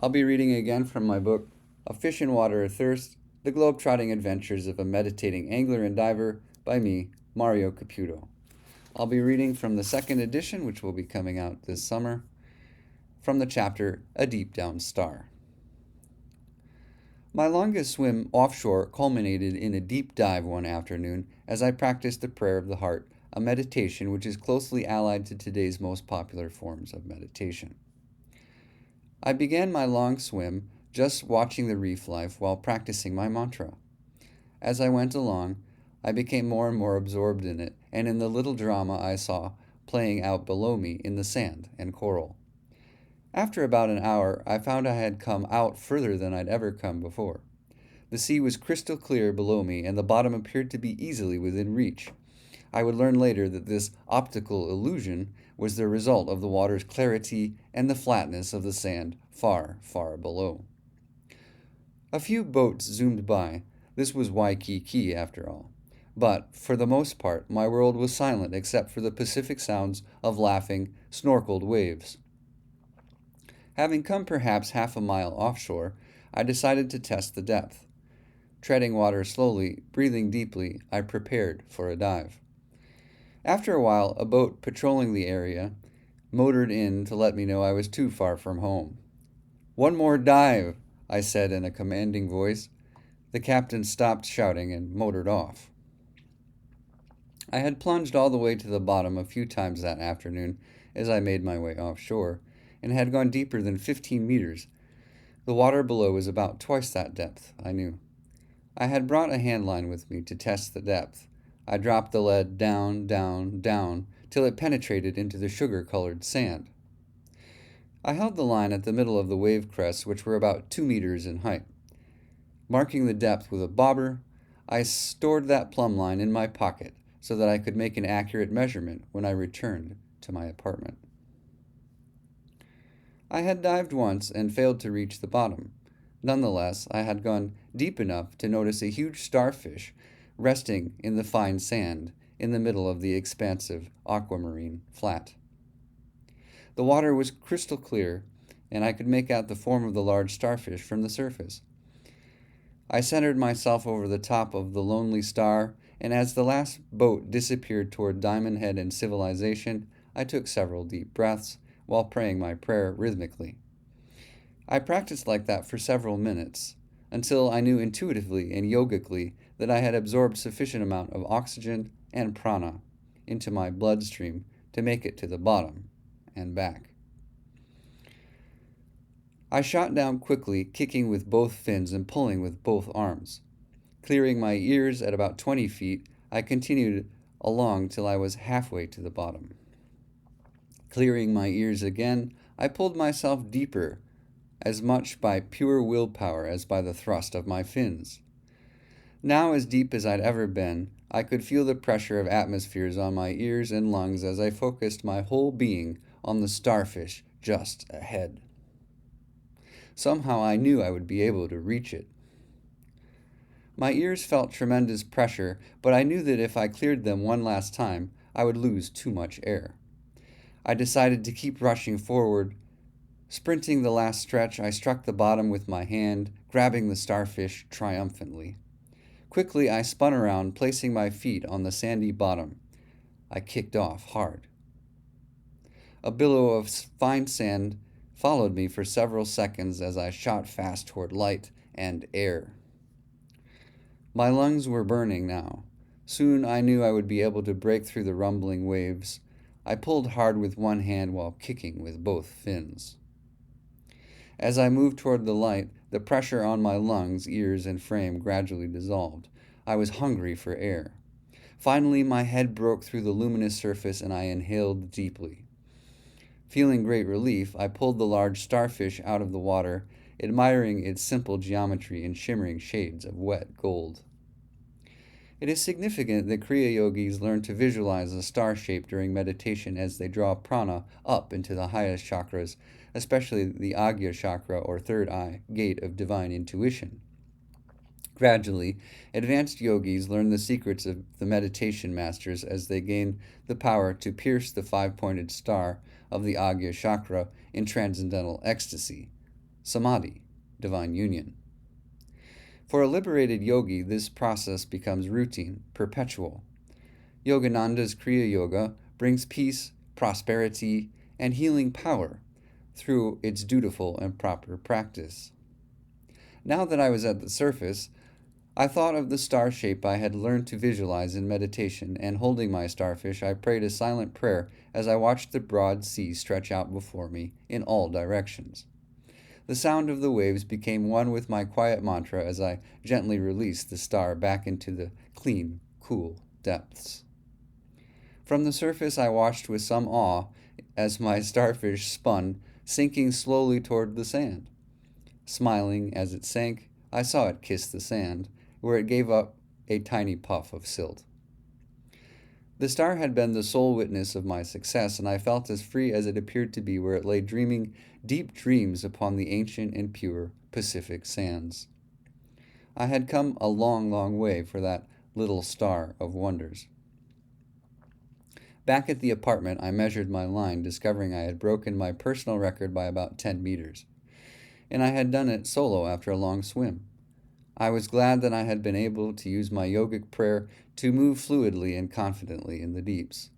I'll be reading again from my book, A Fish in Water Athirst, The Globe-Trotting Adventures of a Meditating Angler and Diver by me, Mario Caputo. I'll be reading from the second edition, which will be coming out this summer, from the chapter A Deep Down Star. My longest swim offshore culminated in a deep dive one afternoon as I practiced the prayer of the heart, a meditation which is closely allied to today's most popular forms of meditation. I began my long swim just watching the reef life while practicing my mantra. As I went along, I became more and more absorbed in it and in the little drama I saw playing out below me in the sand and coral. After about an hour, I found I had come out further than I'd ever come before. The sea was crystal clear below me, and the bottom appeared to be easily within reach. I would learn later that this optical illusion was the result of the water's clarity and the flatness of the sand far, far below. A few boats zoomed by. This was Waikiki, after all. But, for the most part, my world was silent except for the Pacific sounds of laughing, snorkeled waves. Having come perhaps half a mile offshore, I decided to test the depth. Treading water slowly, breathing deeply, I prepared for a dive. After a while, a boat patrolling the area motored in to let me know I was too far from home. "One more dive," I said in a commanding voice. The captain stopped shouting and motored off. I had plunged all the way to the bottom a few times that afternoon as I made my way offshore, and had gone deeper than 15 meters. The water below was about twice that depth, I knew. I had brought a hand line with me to test the depth. I dropped the lead down, down, down, till it penetrated into the sugar-colored sand. I held the line at the middle of the wave crests, which were about 2 meters in height. Marking the depth with a bobber, I stored that plumb line in my pocket so that I could make an accurate measurement when I returned to my apartment. I had dived once and failed to reach the bottom. Nonetheless, I had gone deep enough to notice a huge starfish resting in the fine sand in the middle of the expansive aquamarine flat. The water was crystal clear, and I could make out the form of the large starfish from the surface. I centered myself over the top of the lonely star, and as the last boat disappeared toward Diamond Head and civilization, I took several deep breaths while praying my prayer rhythmically. I practiced like that for several minutes, until I knew intuitively and yogically that I had absorbed sufficient amount of oxygen and prana into my bloodstream to make it to the bottom and back. I shot down quickly, kicking with both fins and pulling with both arms. Clearing my ears at about 20 feet, I continued along till I was halfway to the bottom. Clearing my ears again, I pulled myself deeper, as much by pure willpower as by the thrust of my fins. Now as deep as I'd ever been, I could feel the pressure of atmospheres on my ears and lungs as I focused my whole being on the starfish just ahead. Somehow I knew I would be able to reach it. My ears felt tremendous pressure, but I knew that if I cleared them one last time, I would lose too much air. I decided to keep rushing forward. Sprinting the last stretch, I struck the bottom with my hand, grabbing the starfish triumphantly. Quickly, I spun around, placing my feet on the sandy bottom. I kicked off hard. A billow of fine sand followed me for several seconds as I shot fast toward light and air. My lungs were burning now. Soon I knew I would be able to break through the rumbling waves. I pulled hard with one hand while kicking with both fins. As I moved toward the light, the pressure on my lungs, ears, and frame gradually dissolved. I was hungry for air. Finally, my head broke through the luminous surface and I inhaled deeply. Feeling great relief, I pulled the large starfish out of the water, admiring its simple geometry and shimmering shades of wet gold. It is significant that Kriya yogis learn to visualize a star shape during meditation as they draw prana up into the highest chakras, especially the Agya chakra or third eye, gate of divine intuition. Gradually, advanced yogis learn the secrets of the meditation masters as they gain the power to pierce the five-pointed star of the Agya chakra in transcendental ecstasy, Samadhi, divine union. For a liberated yogi, this process becomes routine, perpetual. Yogananda's Kriya Yoga brings peace, prosperity, and healing power through its dutiful and proper practice. Now that I was at the surface, I thought of the star shape I had learned to visualize in meditation, and holding my starfish, I prayed a silent prayer as I watched the broad sea stretch out before me in all directions. The sound of the waves became one with my quiet mantra as I gently released the star back into the clean, cool depths. From the surface, I watched with some awe as my starfish spun, sinking slowly toward the sand. Smiling as it sank, I saw it kiss the sand, where it gave up a tiny puff of silt. The star had been the sole witness of my success, and I felt as free as it appeared to be where it lay dreaming deep dreams upon the ancient and pure Pacific sands. I had come a long, long way for that little star of wonders. Back at the apartment, I measured my line, discovering I had broken my personal record by about 10 meters. And I had done it solo after a long swim. I was glad that I had been able to use my yogic prayer to move fluidly and confidently in the deeps.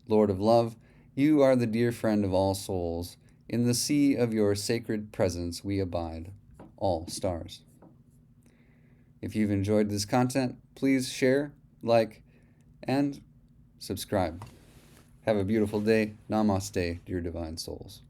Lord of love, you are the dear friend of all souls. In the sea of your sacred presence we abide, all stars. If you've enjoyed this content, please share, like, and subscribe. Have a beautiful day. Namaste, dear divine souls.